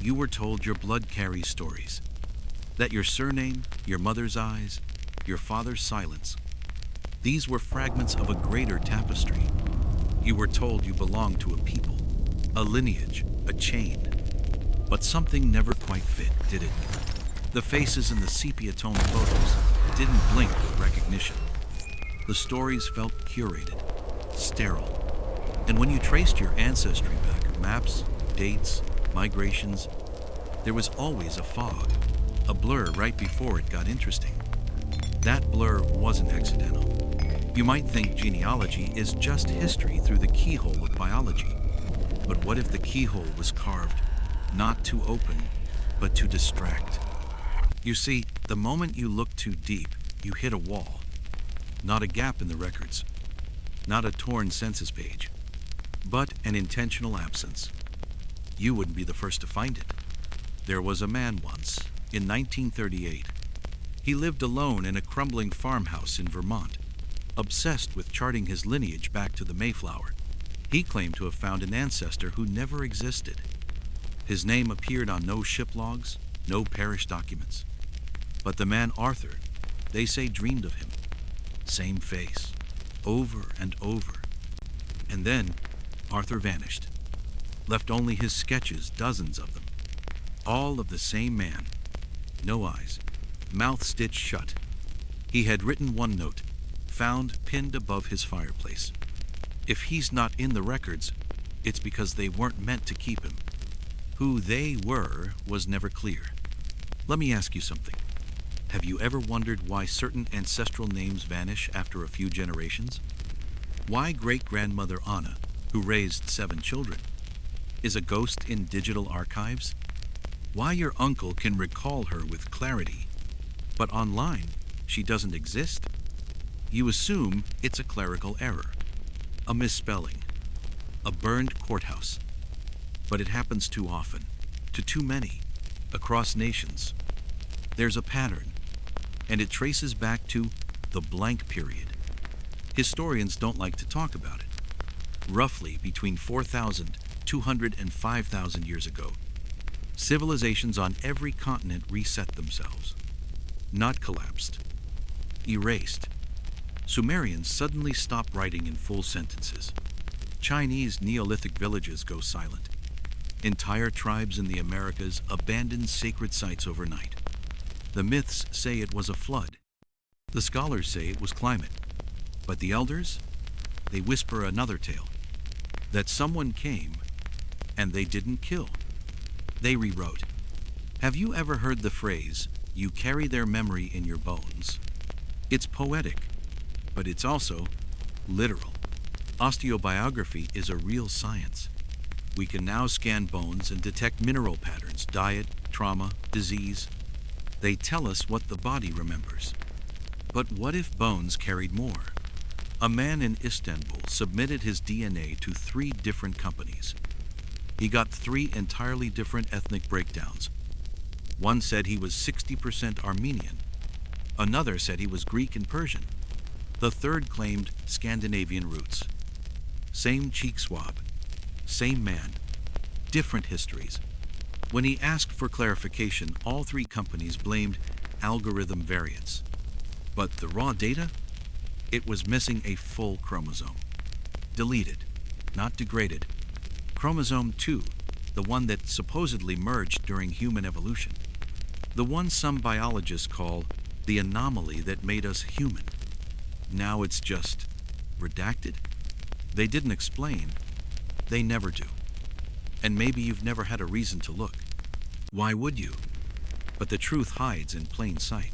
you were told your blood carries stories. That your surname, your mother's eyes, your father's silence, these were fragments of a greater tapestry. You were told you belonged to a people, a lineage, a chain. But something never quite fit, did it? The faces in the sepia-toned photos didn't blink with recognition. The stories felt curated, sterile. And when you traced your ancestry back, maps, dates, migrations, there was always a fog, a blur right before it got interesting. That blur wasn't accidental. You might think genealogy is just history through the keyhole of biology. But what if the keyhole was carved not to open, but to distract? You see, the moment you look too deep, you hit a wall. Not a gap in the records, not a torn census page, but an intentional absence. You wouldn't be the first to find it. There was a man once, in 1938. He lived alone in a crumbling farmhouse in Vermont, obsessed with charting his lineage back to the Mayflower. He claimed to have found an ancestor who never existed. His name appeared on no ship logs, no parish documents. But the man Arthur, they say, dreamed of him. Same face, over and over. And then Arthur vanished, left only his sketches, dozens of them. All of the same man, no eyes, mouth stitched shut. He had written one note, found pinned above his fireplace. If he's not in the records, it's because they weren't meant to keep him. Who they were was never clear. Let me ask you something. Have you ever wondered why certain ancestral names vanish after a few generations? Why great-grandmother Anna, who raised 7 children, is a ghost in digital archives? Why your uncle can recall her with clarity, but online she doesn't exist? You assume it's a clerical error, a misspelling, a burned courthouse. But it happens too often, to too many, across nations. There's a pattern, and it traces back to the blank period. Historians don't like to talk about it. Roughly between 4,200 and 5,000 years ago, civilizations on every continent reset themselves. Not collapsed, erased. Sumerians suddenly stop writing in full sentences. Chinese Neolithic villages go silent. Entire tribes in the Americas abandon sacred sites overnight. The myths say it was a flood. The scholars say it was climate. But the elders, they whisper another tale. That someone came and they didn't kill. They rewrote. Have you ever heard the phrase, "You carry their memory in your bones"? It's poetic, but it's also literal. Osteobiography is a real science. We can now scan bones and detect mineral patterns, diet, trauma, disease. They tell us what the body remembers. But what if bones carried more? A man in Istanbul submitted his DNA to 3 different companies. He got 3 entirely different ethnic breakdowns. One said he was 60% Armenian. Another said he was Greek and Persian. The third claimed Scandinavian roots. Same cheek swab, same man, different histories. When he asked for clarification, all 3 companies blamed algorithm variance. But the raw data? It was missing a full chromosome. Deleted, not degraded. Chromosome 2, the one that supposedly merged during human evolution. The one some biologists call the anomaly that made us human. Now it's just redacted. They didn't explain. They never do. And maybe you've never had a reason to look. Why would you? But the truth hides in plain sight.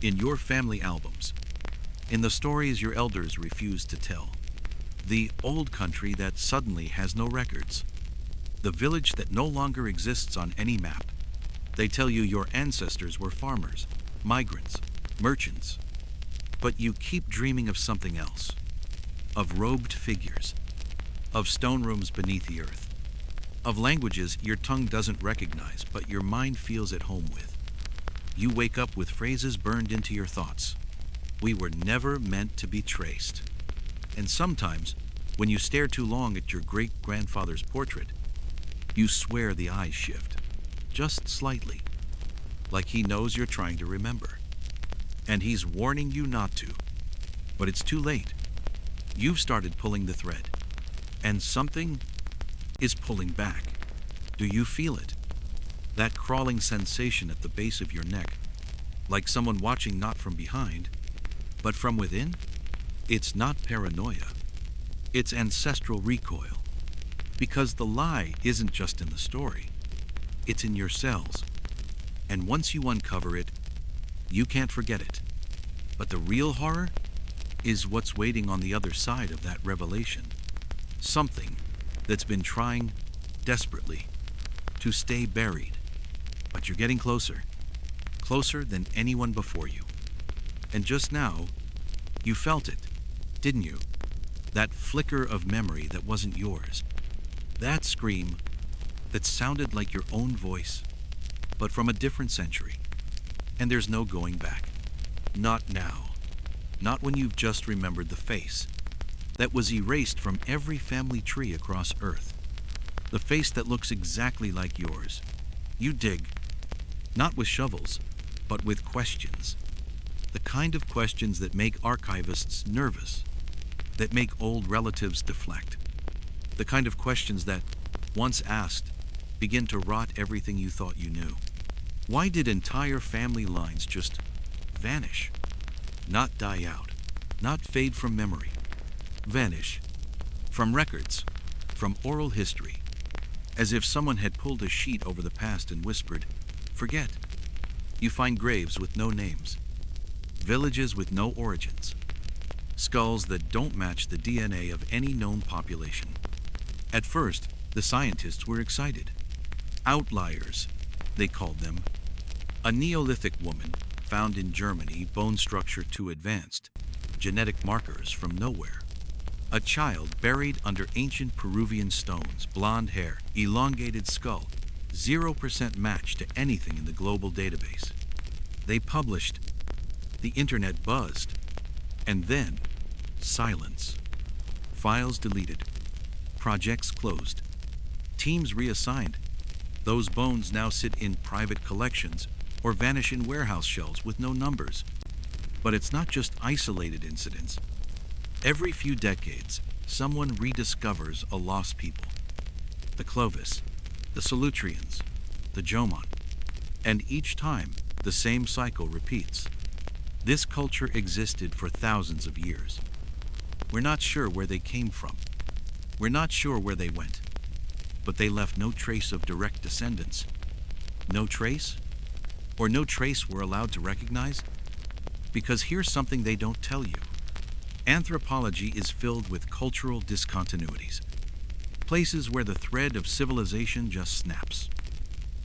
In your family albums. In the stories your elders refused to tell. The old country that suddenly has no records. The village that no longer exists on any map. They tell you your ancestors were farmers, migrants, merchants. But you keep dreaming of something else. Of robed figures. Of stone rooms beneath the earth. Of languages your tongue doesn't recognize, but your mind feels at home with. You wake up with phrases burned into your thoughts. We were never meant to be traced. And sometimes, when you stare too long at your great-grandfather's portrait, you swear the eyes shift. just slightly, like he knows you're trying to remember. And he's warning you not to. But it's too late. You've started pulling the thread, and something is pulling back. Do you feel it? That crawling sensation at the base of your neck, like someone watching not from behind, but from within? It's not paranoia. It's ancestral recoil. Because the lie isn't just in the story. It's in your cells. And once you uncover it, you can't forget it. But the real horror is what's waiting on the other side of that revelation. Something that's been trying desperately to stay buried. But you're getting closer. Closer than anyone before you. And just now, you felt it, didn't you? That flicker of memory that wasn't yours. That scream that sounded like your own voice, but from a different century. And there's no going back. Not now. Not when you've just remembered the face that was erased from every family tree across Earth. The face that looks exactly like yours. You dig, not with shovels, but with questions. The kind of questions that make archivists nervous, that make old relatives deflect. The kind of questions that, once asked, begin to rot everything you thought you knew. Why did entire family lines just vanish? Not die out, not fade from memory. Vanish from records, from oral history, as if someone had pulled a sheet over the past and whispered, "Forget." You find graves with no names, villages with no origins, skulls that don't match the DNA of any known population. At first, the scientists were excited. Outliers, they called them. A Neolithic woman found in Germany, bone structure too advanced, genetic markers from nowhere. A child buried under ancient Peruvian stones, blonde hair, elongated skull, 0% match to anything in the global database. They published. The internet buzzed. And then, silence. Files deleted. Projects closed. Teams reassigned. Those bones now sit in private collections or vanish in warehouse shelves with no numbers. But it's not just isolated incidents. Every few decades, someone rediscovers a lost people. The Clovis, the Solutreans, the Jomon. And each time, the same cycle repeats. This culture existed for thousands of years. We're not sure where they came from. We're not sure where they went. But they left no trace of direct descendants. No trace? Or no trace we're allowed to recognize? Because here's something they don't tell you. Anthropology is filled with cultural discontinuities. Places where the thread of civilization just snaps.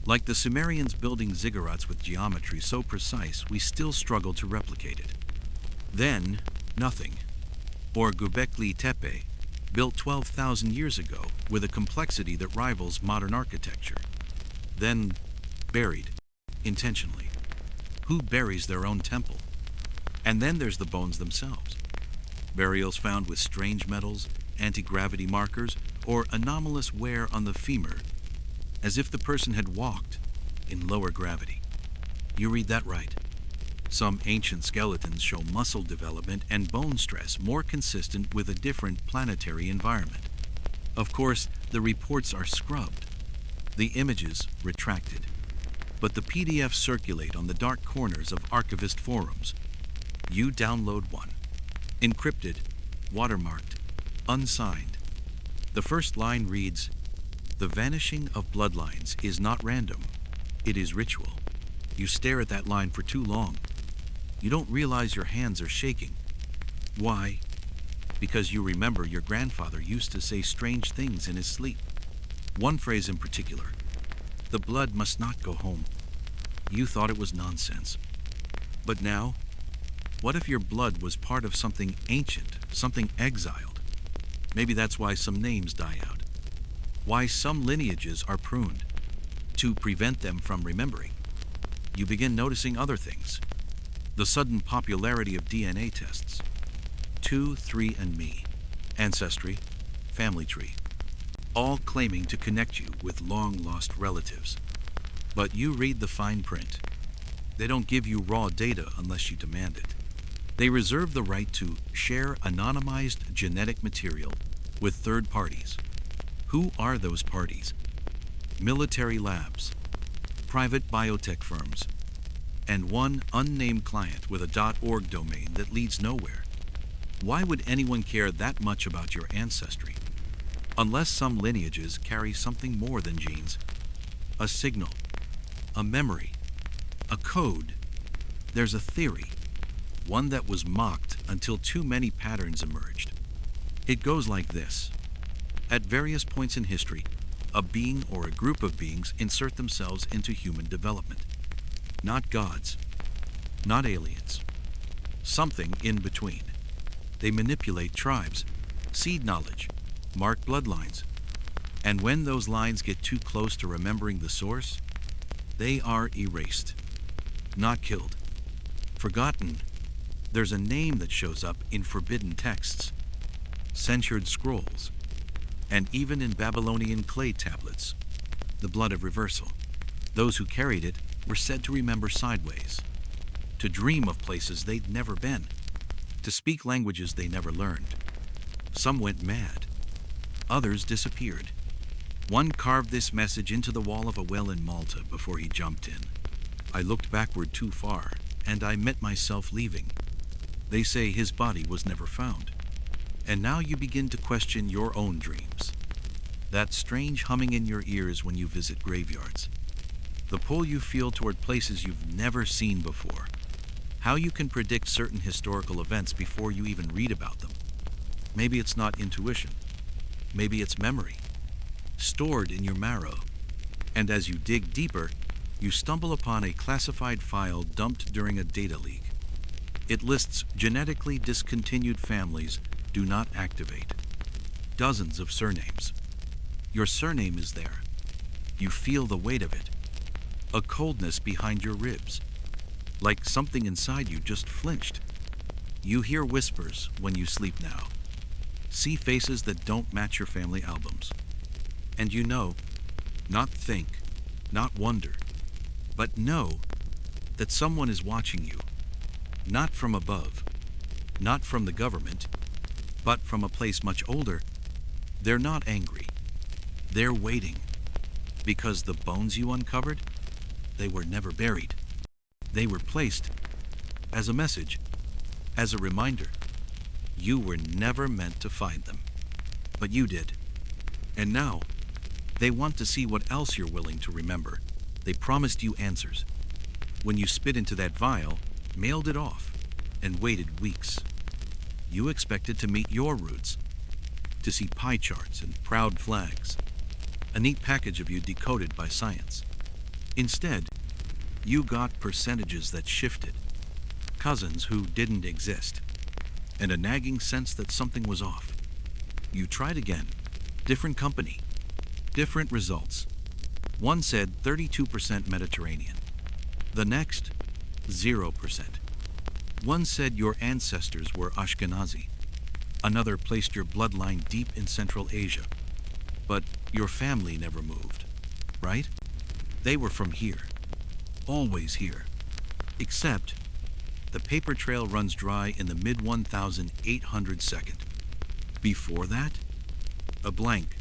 Like the Sumerians building ziggurats with geometry so precise we still struggle to replicate it. Then, nothing. Or Göbekli Tepe, built 12,000 years ago with a complexity that rivals modern architecture. Then, buried, intentionally. Who buries their own temple? And then there's the bones themselves. Burials found with strange metals, anti-gravity markers, or anomalous wear on the femur, as if the person had walked in lower gravity. You read that right. Some ancient skeletons show muscle development and bone stress more consistent with a different planetary environment. Of course, the reports are scrubbed, the images retracted, but the PDFs circulate on the dark corners of archivist forums. You download one, encrypted, watermarked, unsigned. The first line reads, "The vanishing of bloodlines is not random, it is ritual." You stare at that line for too long. You don't realize your hands are shaking. Why? Because you remember your grandfather used to say strange things in his sleep. One phrase in particular, "The blood must not go home." You thought it was nonsense. But now, what if your blood was part of something ancient, something exiled? Maybe that's why some names die out. Why some lineages are pruned, to prevent them from remembering. You begin noticing other things. The sudden popularity of DNA tests. 23andMe, Ancestry, Family Tree, all claiming to connect you with long-lost relatives. But you read the fine print. They don't give you raw data unless you demand it. They reserve the right to share anonymized genetic material with third parties. Who are those parties? Military labs, private biotech firms, and one unnamed client with a .org domain that leads nowhere. Why would anyone care that much about your ancestry? Unless some lineages carry something more than genes. A signal, a memory, a code. There's a theory, one that was mocked until too many patterns emerged. It goes like this. At various points in history, a being or a group of beings insert themselves into human development. Not gods, not aliens. Something in between. They manipulate tribes, seed knowledge, mark bloodlines. And when those lines get too close to remembering the source, they are erased. Not killed. Forgotten. There's a name that shows up in forbidden texts, censured scrolls, and even in Babylonian clay tablets, the blood of reversal. Those who carried it were said to remember sideways, to dream of places they'd never been, to speak languages they never learned. Some went mad. Others disappeared. One carved this message into the wall of a well in Malta before he jumped in. I looked backward too far, and I met myself leaving. They say his body was never found. And now you begin to question your own dreams. That strange humming in your ears when you visit graveyards. The pull you feel toward places you've never seen before. How you can predict certain historical events before you even read about them. Maybe it's not intuition. Maybe it's memory, stored in your marrow. And as you dig deeper, you stumble upon a classified file dumped during a data leak. It lists genetically discontinued families do not activate. Dozens of surnames. Your surname is there. You feel the weight of it. A coldness behind your ribs. Like something inside you just flinched. You hear whispers when you sleep now. See faces that don't match your family albums. And you know, not think, not wonder, but know that someone is watching you. Not from above, not from the government, but from a place much older. They're not angry. They're waiting. Because the bones you uncovered, they were never buried. They were placed as a message, as a reminder. You were never meant to find them, but you did. And now, they want to see what else you're willing to remember. They promised you answers. When you spit into that vial, mailed it off, and waited weeks. You expected to meet your roots, to see pie charts and proud flags, a neat package of you decoded by science. Instead, you got percentages that shifted, cousins who didn't exist, and a nagging sense that something was off. You tried again, different company, different results. One said 32% Mediterranean, the next 0%. One said your ancestors were Ashkenazi. Another placed your bloodline deep in Central Asia. But your family never moved, right? They were from here, always here. Except the paper trail runs dry in the mid-1800s. Before that, a blank.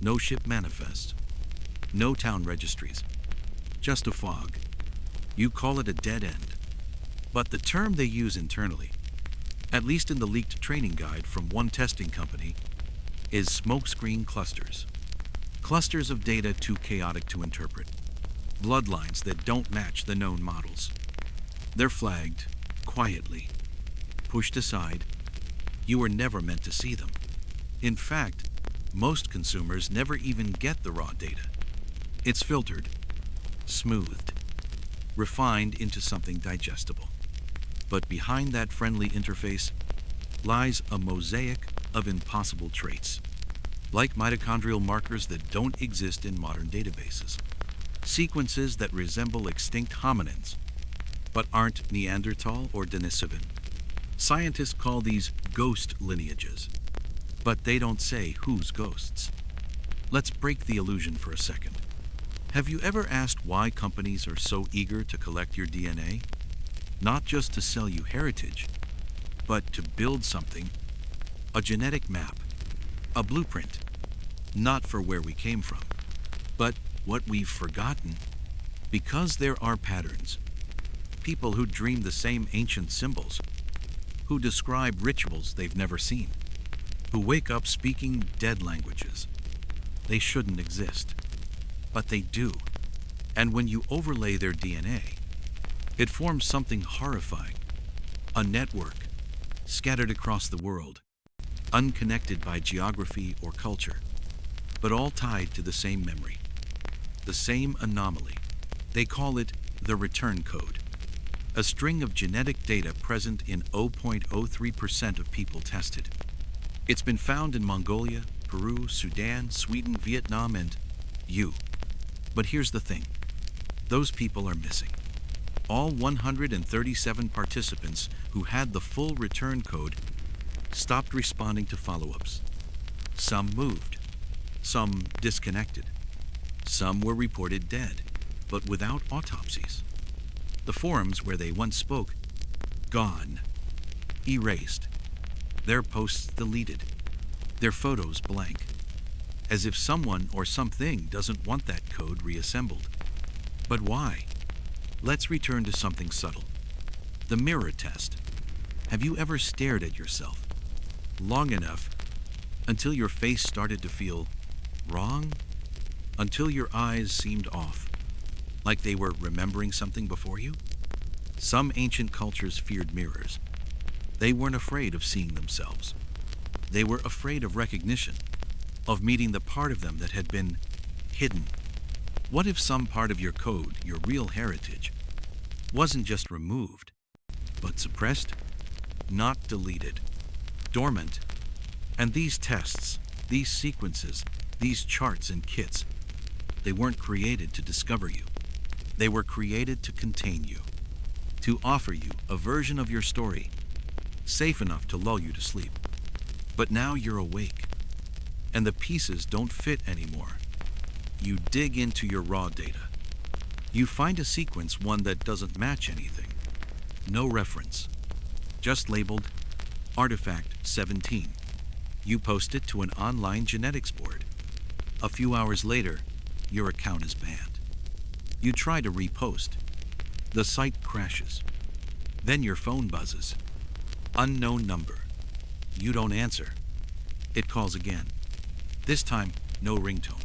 No ship manifest. No town registries. Just a fog. You call it a dead end. But the term they use internally, at least in the leaked training guide from one testing company, is smokescreen clusters. Clusters of data too chaotic to interpret. Bloodlines that don't match the known models. They're flagged, quietly, pushed aside. You were never meant to see them. In fact, most consumers never even get the raw data. It's filtered, smoothed, refined into something digestible. But behind that friendly interface lies a mosaic of impossible traits, like mitochondrial markers that don't exist in modern databases, sequences that resemble extinct hominins, but aren't Neanderthal or Denisovan. Scientists call these ghost lineages, but they don't say whose ghosts. Let's break the illusion for a second. Have you ever asked why companies are so eager to collect your DNA? Not just to sell you heritage, but to build something, a genetic map, a blueprint, not for where we came from, but what we've forgotten. Because there are patterns, people who dream the same ancient symbols, who describe rituals they've never seen, who wake up speaking dead languages. They shouldn't exist, but they do. And when you overlay their DNA, it forms something horrifying, a network scattered across the world, unconnected by geography or culture, but all tied to the same memory, the same anomaly. They call it the return code, a string of genetic data present in 0.03% of people tested. It's been found in Mongolia, Peru, Sudan, Sweden, Vietnam, and you. But here's the thing. Those people are missing. All 137 participants who had the full return code stopped responding to follow-ups. Some moved. Some disconnected. Some were reported dead, but without autopsies. The forums where they once spoke, gone. Erased. Their posts deleted. Their photos blank. As if someone or something doesn't want that code reassembled. But why? Let's return to something subtle. The mirror test. Have you ever stared at yourself long enough until your face started to feel wrong? Until your eyes seemed off, like they were remembering something before you? Some ancient cultures feared mirrors. They weren't afraid of seeing themselves. They were afraid of recognition, of meeting the part of them that had been hidden. What if some part of your code, your real heritage, wasn't just removed, but suppressed, not deleted, dormant? And these tests, these sequences, these charts and kits, they weren't created to discover you. They were created to contain you, to offer you a version of your story, safe enough to lull you to sleep. But now you're awake, and the pieces don't fit anymore. You dig into your raw data. You find a sequence, one that doesn't match anything. No reference, just labeled Artifact 17. You post it to an online genetics board. A few hours later, your account is banned. You try to repost. The site crashes. Then your phone buzzes. Unknown number. You don't answer. It calls again. This time, no ringtone.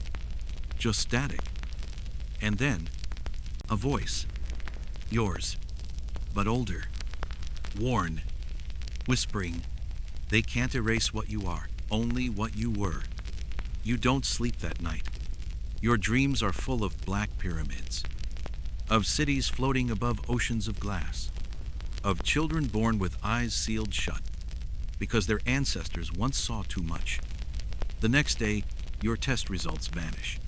Just static. And then, a voice. Yours, but older. Worn. Whispering. They can't erase what you are, only what you were. You don't sleep that night. Your dreams are full of black pyramids, of cities floating above oceans of glass, of children born with eyes sealed shut because their ancestors once saw too much. The next day, your test results vanish.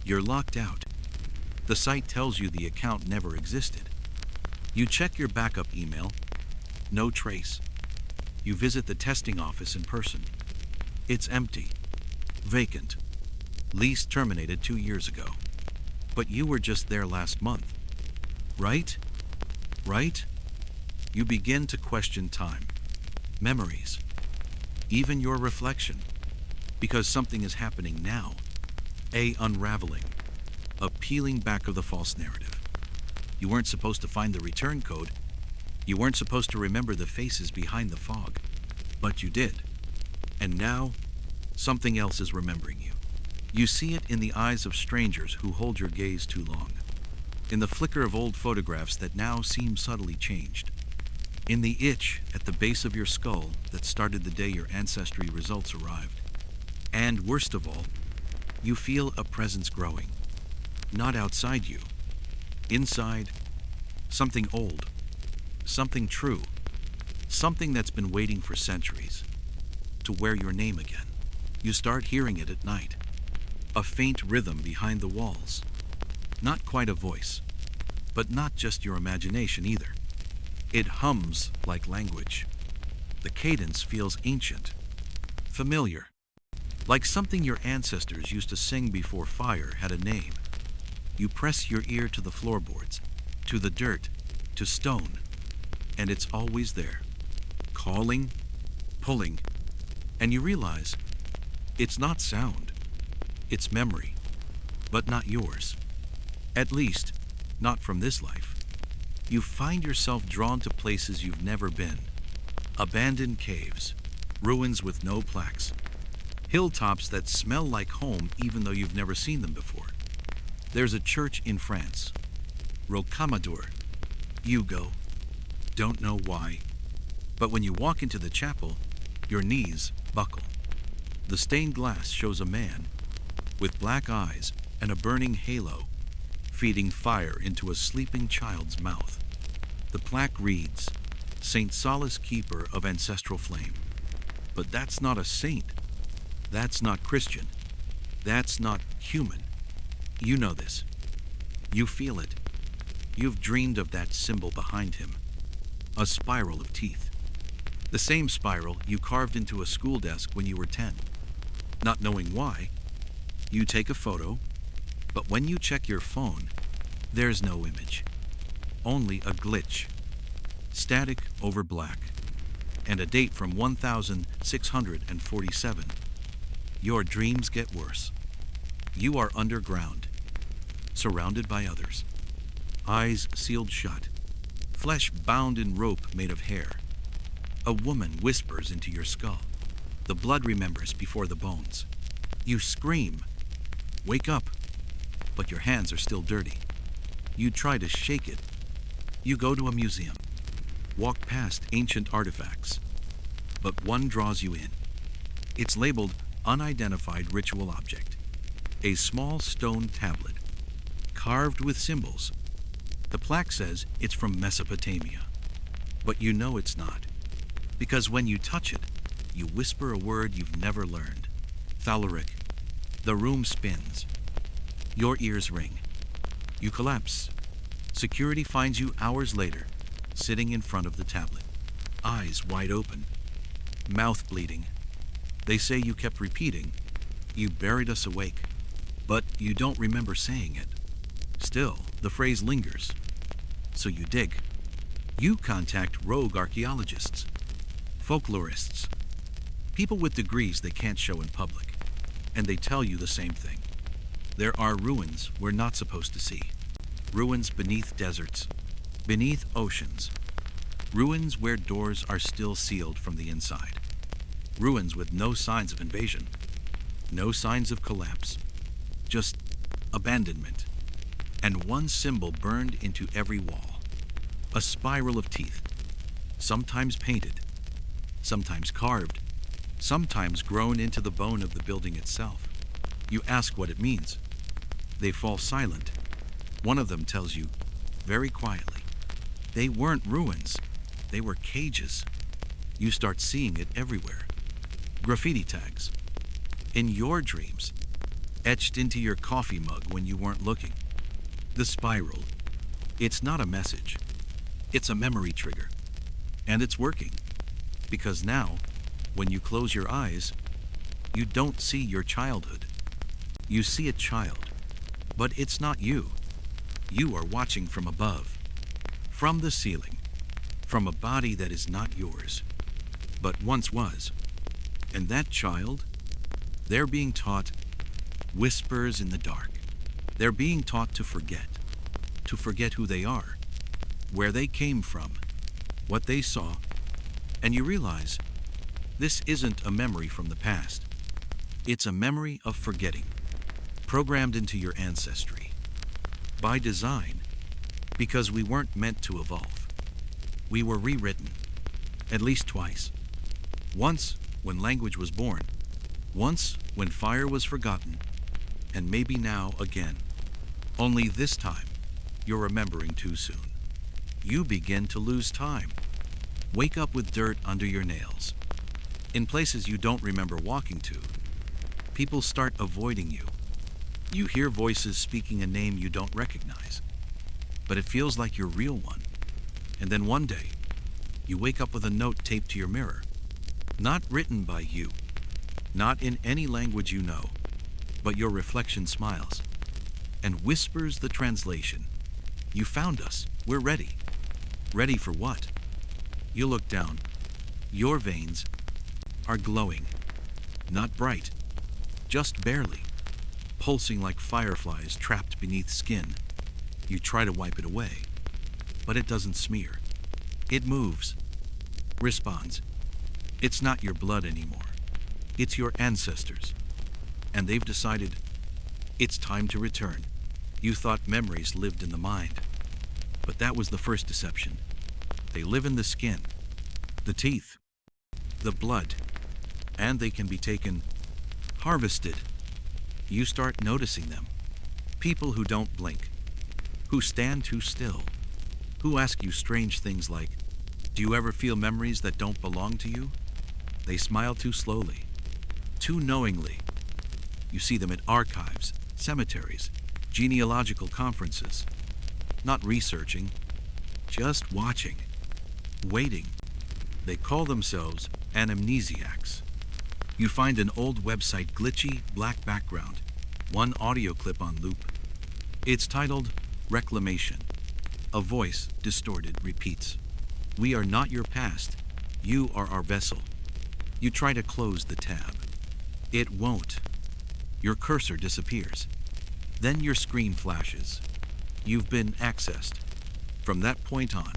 You're locked out. The site tells you the account never existed. You check your backup email. No trace. You visit the testing office in person. It's empty. Vacant. Lease terminated 2 years ago. But you were just there last month. Right? Right? You begin to question time, memories, even your reflection. Because something is happening now. A unraveling. A peeling back of the false narrative. You weren't supposed to find the return code. You weren't supposed to remember the faces behind the fog. But you did. And now, something else is remembering you. You see it in the eyes of strangers who hold your gaze too long. In the flicker of old photographs that now seem subtly changed. In the itch at the base of your skull that started the day your Ancestry results arrived. And worst of all, you feel a presence growing. Not outside you. Inside, something old. Something true. Something that's been waiting for centuries to wear your name again. You start hearing it at night. A faint rhythm behind the walls. Not quite a voice, but not just your imagination either. It hums like language. The cadence feels ancient, familiar, like something your ancestors used to sing before fire had a name. You press your ear to the floorboards, to the dirt, to stone, and it's always there, calling, pulling, and you realize it's not sound, it's memory, but not yours. At least, not from this life. You find yourself drawn to places you've never been. Abandoned caves, ruins with no plaques, hilltops that smell like home even though you've never seen them before. There's a church in France, Rocamadour. You go, don't know why, but when you walk into the chapel, your knees buckle. The stained glass shows a man with black eyes and a burning halo feeding fire into a sleeping child's mouth. The plaque reads, Saint Solace, keeper of ancestral flame. But that's not a saint. That's not Christian. That's not human. You know this. You feel it. You've dreamed of that symbol behind him. A spiral of teeth. The same spiral you carved into a school desk when you were 10. Not knowing why, you take a photo, but when you check your phone, there's no image. Only a glitch. Static over black. And a date from 1647. Your dreams get worse. You are underground, surrounded by others. Eyes sealed shut. Flesh bound in rope made of hair. A woman whispers into your skull. The blood remembers before the bones. You scream. Wake up. But your hands are still dirty. You try to shake it. You go to a museum. Walk past ancient artifacts. But one draws you in. It's labeled Unidentified Ritual Object. A small stone tablet, carved with symbols. The plaque says it's from Mesopotamia. But you know it's not. Because when you touch it, you whisper a word you've never learned. Thalaric. The room spins. Your ears ring. You collapse. Security finds you hours later, sitting in front of the tablet. Eyes wide open. Mouth bleeding. They say you kept repeating, "You buried us awake." But you don't remember saying it. Still, the phrase lingers. So you dig. You contact rogue archaeologists, folklorists, people with degrees they can't show in public, and they tell you the same thing. There are ruins we're not supposed to see. Ruins beneath deserts, beneath oceans. Ruins where doors are still sealed from the inside. Ruins with no signs of invasion, no signs of collapse, just abandonment. And one symbol burned into every wall. A spiral of teeth, sometimes painted, sometimes carved, sometimes grown into the bone of the building itself. You ask what it means. They fall silent. One of them tells you, very quietly, they weren't ruins, they were cages. You start seeing it everywhere. Graffiti tags. In your dreams, etched into your coffee mug when you weren't looking. The spiral. It's not a message. It's a memory trigger. And it's working. Because now, when you close your eyes, you don't see your childhood. You see a child. But it's not you. You are watching from above. From the ceiling. From a body that is not yours, but once was. And that child, they're being taught whispers in the dark. They're being taught to forget who they are, where they came from, what they saw, and you realize this isn't a memory from the past. It's a memory of forgetting, programmed into your ancestry. By design, because we weren't meant to evolve. We were rewritten, at least twice. Once, when language was born. Once, when fire was forgotten. And maybe now again. Only this time, you're remembering too soon. You begin to lose time. Wake up with dirt under your nails. In places you don't remember walking to. People start avoiding you. You hear voices speaking a name you don't recognize. But it feels like your real one. And then one day, you wake up with a note taped to your mirror. Not written by you, not in any language you know, but your reflection smiles. and whispers the translation. You found us. We're ready. Ready for what? You look down. Your veins are glowing. Not bright, just barely, pulsing like fireflies trapped beneath skin. You try to wipe it away, but it doesn't smear. It moves, responds. It's not your blood anymore. It's your ancestors. And they've decided it's time to return. You thought memories lived in the mind, but that was the first deception. They live in the skin, the teeth, the blood, and they can be taken, harvested. You start noticing them. People who don't blink, who stand too still, who ask you strange things like, do you ever feel memories that don't belong to you? They smile too slowly, too knowingly. You see them at archives, cemeteries, genealogical conferences. Not researching, just watching, waiting. They call themselves amnesiacs. You find an old website, glitchy, black background, one audio clip on loop. It's titled Reclamation. A voice, distorted, repeats, "We are not your past. You are our vessel." You try to close the tab. It won't. Your cursor disappears. Then your screen flashes. You've been accessed. From that point on,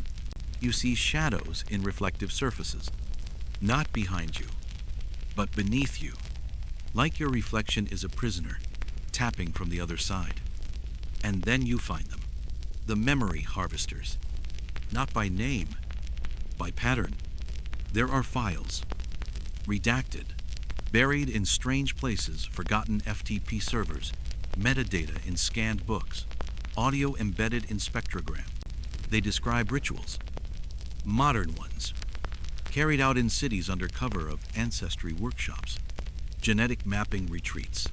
you see shadows in reflective surfaces, not behind you, but beneath you, like your reflection is a prisoner tapping from the other side. And then you find them, the memory harvesters, not by name, by pattern. There are files, redacted, buried in strange places, forgotten FTP servers, metadata in scanned books, audio embedded in spectrogram. They describe rituals, modern ones, carried out in cities under cover of ancestry workshops, genetic mapping retreats,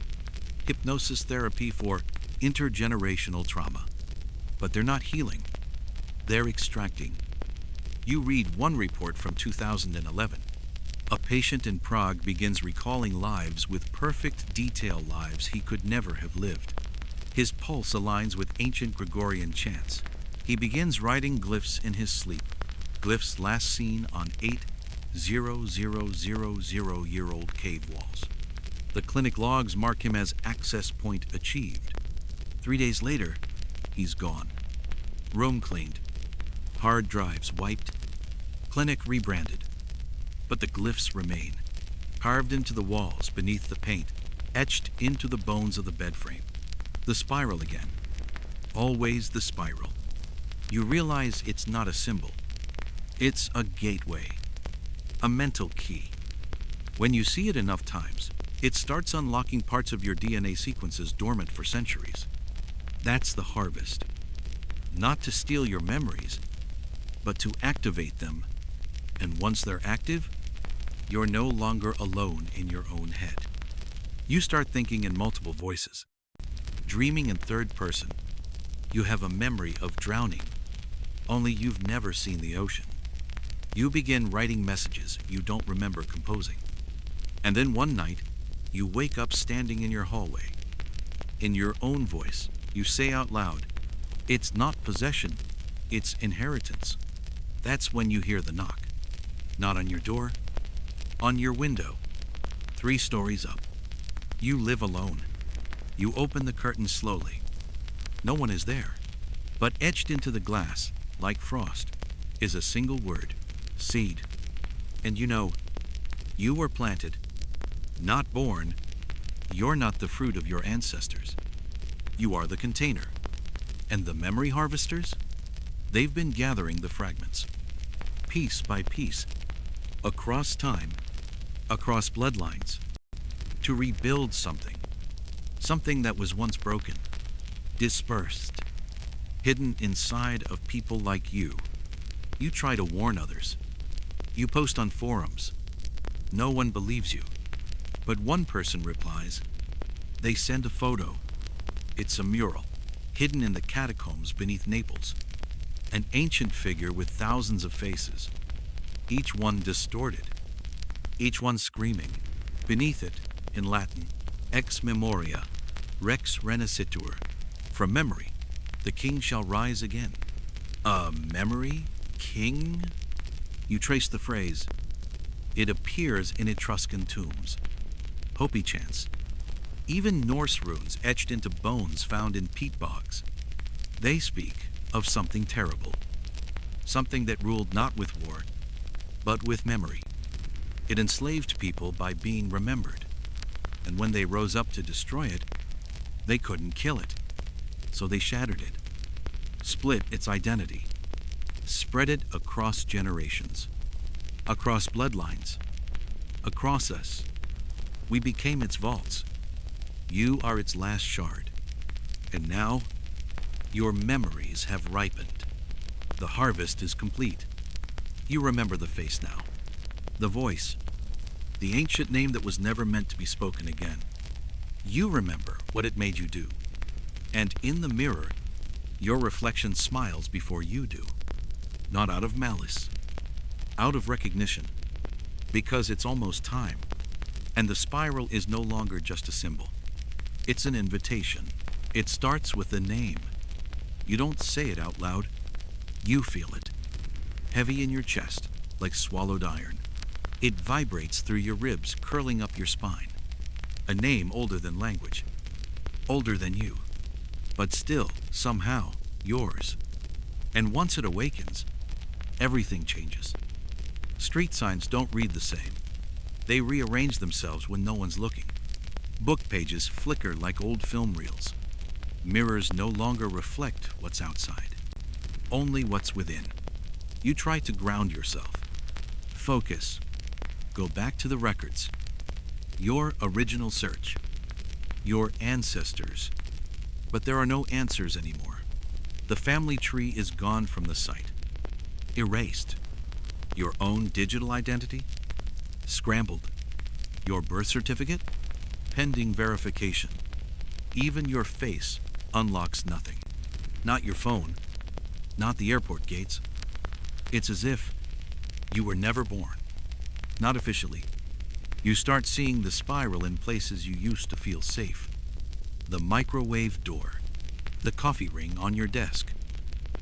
hypnosis therapy for intergenerational trauma. But they're not healing, they're extracting. You read one report from 2011. A patient in Prague begins recalling lives with perfect detail, lives he could never have lived. His pulse aligns with ancient Gregorian chants. He begins writing glyphs in his sleep, glyphs last seen on 8,000-year-old cave walls. The clinic logs mark him as access point achieved. 3 days later, he's gone. Room cleaned, hard drives wiped, clinic rebranded. But the glyphs remain, carved into the walls beneath the paint, etched into the bones of the bed frame. The spiral again. Always the spiral. You realize it's not a symbol. It's a gateway, a mental key. When you see it enough times, it starts unlocking parts of your DNA sequences dormant for centuries. That's the harvest. Not to steal your memories, but to activate them. And once they're active, you're no longer alone in your own head. You start thinking in multiple voices, dreaming in third person. You have a memory of drowning, only you've never seen the ocean. You begin writing messages you don't remember composing. And then one night, you wake up standing in your hallway. In your own voice, you say out loud, "It's not possession, it's inheritance." That's when you hear the knock. Not on your door, on your window, 3 stories up. You live alone. You open the curtain slowly. No one is there. But etched into the glass, like frost, is a single word, seed. And you know, you were planted, not born. You're not the fruit of your ancestors. You are the container. And the memory harvesters? They've been gathering the fragments, piece by piece, across time, across bloodlines, to rebuild something that was once broken, dispersed, hidden inside of people like you. You try to warn others. You post on forums. No one believes you. But one person replies. They send a photo. It's a mural, hidden in the catacombs beneath Naples. An ancient figure with thousands of faces, each one distorted, each one screaming. Beneath it, in Latin, ex memoria, rex renascitur. From memory, the king shall rise again. A memory? King? You trace the phrase. It appears in Etruscan tombs. Hopi chants. Even Norse runes etched into bones found in peat bogs. They speak of something terrible. Something that ruled not with war, but with memory. It enslaved people by being remembered. And when they rose up to destroy it, they couldn't kill it. So they shattered it, split its identity, spread it across generations, across bloodlines, across us. We became its vaults. You are its last shard. And now, your memories have ripened. The harvest is complete. You remember the face now, the voice, the ancient name that was never meant to be spoken again. You remember what it made you do. And in the mirror, your reflection smiles before you do. Not out of malice, out of recognition, because it's almost time. And the spiral is no longer just a symbol. It's an invitation. It starts with a name. You don't say it out loud. You feel it. Heavy in your chest, like swallowed iron. It vibrates through your ribs, curling up your spine. A name older than language. Older than you. But still, somehow, yours. And once it awakens, everything changes. Street signs don't read the same. They rearrange themselves when no one's looking. Book pages flicker like old film reels. Mirrors no longer reflect what's outside, only what's within. You try to ground yourself. Focus. Go back to the records. Your original search. Your ancestors. But there are no answers anymore. The family tree is gone from the site. Erased. Your own digital identity? Scrambled. Your birth certificate? Pending verification. Even your face unlocks nothing. Not your phone. Not the airport gates. It's as if you were never born. Not officially. You start seeing the spiral in places you used to feel safe. The microwave door. The coffee ring on your desk.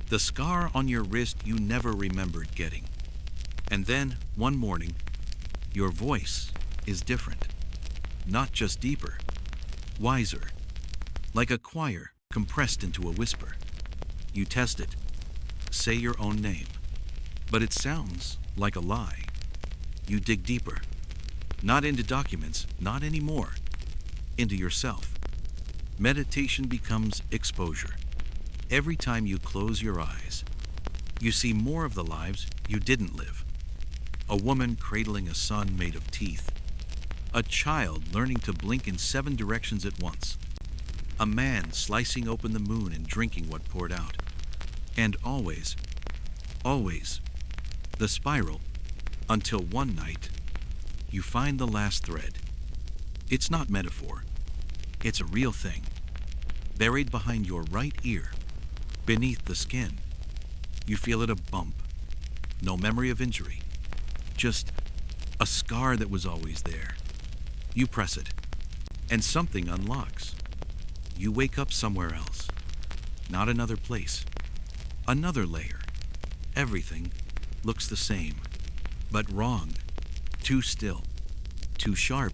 The scar on your wrist you never remembered getting. And then, one morning, your voice is different. Not just deeper, wiser. Like a choir compressed into a whisper. You test it. Say your own name. But it sounds like a lie. You dig deeper. Not into documents, not anymore. Into yourself. Meditation becomes exposure. Every time you close your eyes, you see more of the lives you didn't live. A woman cradling a son made of teeth. A child learning to blink in 7 directions at once. A man slicing open the moon and drinking what poured out. And always, always, the spiral, until one night, you find the last thread. It's not metaphor. It's a real thing. Buried behind your right ear, beneath the skin. You feel it a bump. No memory of injury. Just a scar that was always there. You press it, and something unlocks. You wake up somewhere else. Not another place. Another layer. Everything looks the same, but wrong. Too still. Too sharp.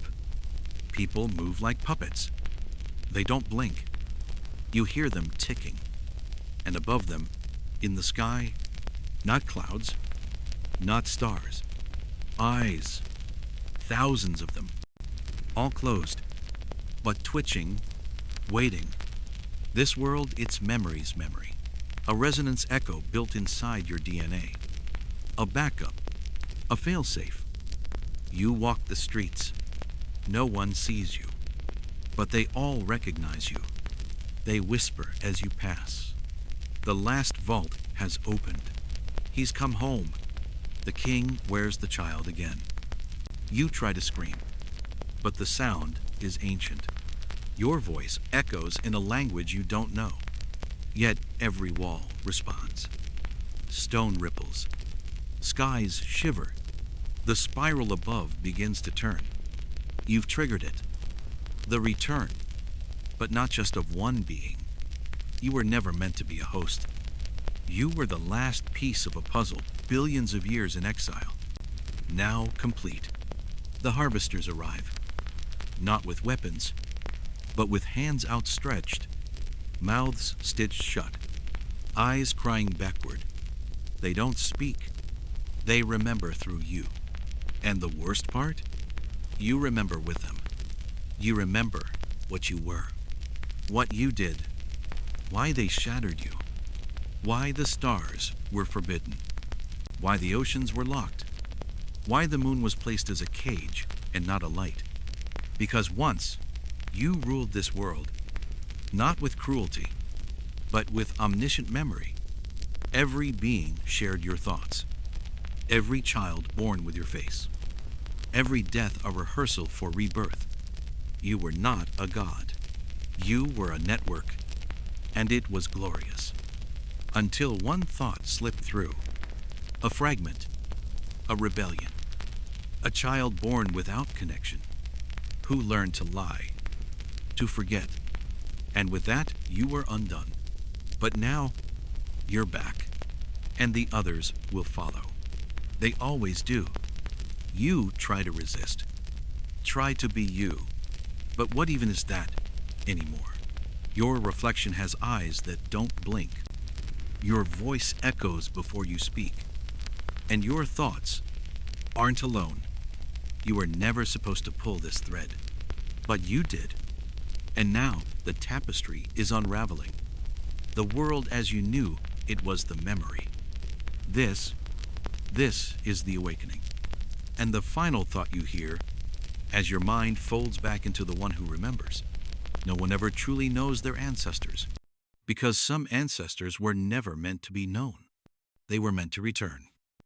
People move like puppets. They don't blink. You hear them ticking. And above them, in the sky, not clouds, not stars. Eyes. Thousands of them. All closed, but twitching, waiting. This world, it's memory's memory. A resonance echo built inside your DNA. A backup. A failsafe. You walk the streets. No one sees you. But they all recognize you. They whisper as you pass. The last vault has opened. He's come home. The king wears the child again. You try to scream, but the sound is ancient. Your voice echoes in a language you don't know. Yet every wall responds. Stone ripples. Skies shiver. The spiral above begins to turn. You've triggered it. The return, but not just of one being, You were never meant to be a host. You were the last piece of a puzzle, billions of years in exile. Now complete. The harvesters arrive, not with weapons, but with hands outstretched, mouths stitched shut, eyes crying backward. They don't speak. They remember through you. And the worst part? You remember with them. You remember what you were, what you did, why they shattered you, why the stars were forbidden, why the oceans were locked, why the moon was placed as a cage and not a light. Because once you ruled this world, not with cruelty, but with omniscient memory. Every being shared your thoughts. Every child born with your face. Every death a rehearsal for rebirth. You were not a god. You were a network, and it was glorious. Until one thought slipped through. A fragment. A rebellion. A child born without connection, who learned to lie, to forget. And with that, you were undone. But now, you're back, and the others will follow. They always do. You try to resist. Try to be you. But what even is that anymore? Your reflection has eyes that don't blink. Your voice echoes before you speak. And your thoughts aren't alone. You were never supposed to pull this thread, but you did. And now the tapestry is unraveling. The world as you knew it was the memory. This is the awakening. And the final thought you hear, as your mind folds back into the one who remembers. No one ever truly knows their ancestors, because some ancestors were never meant to be known. They were meant to return.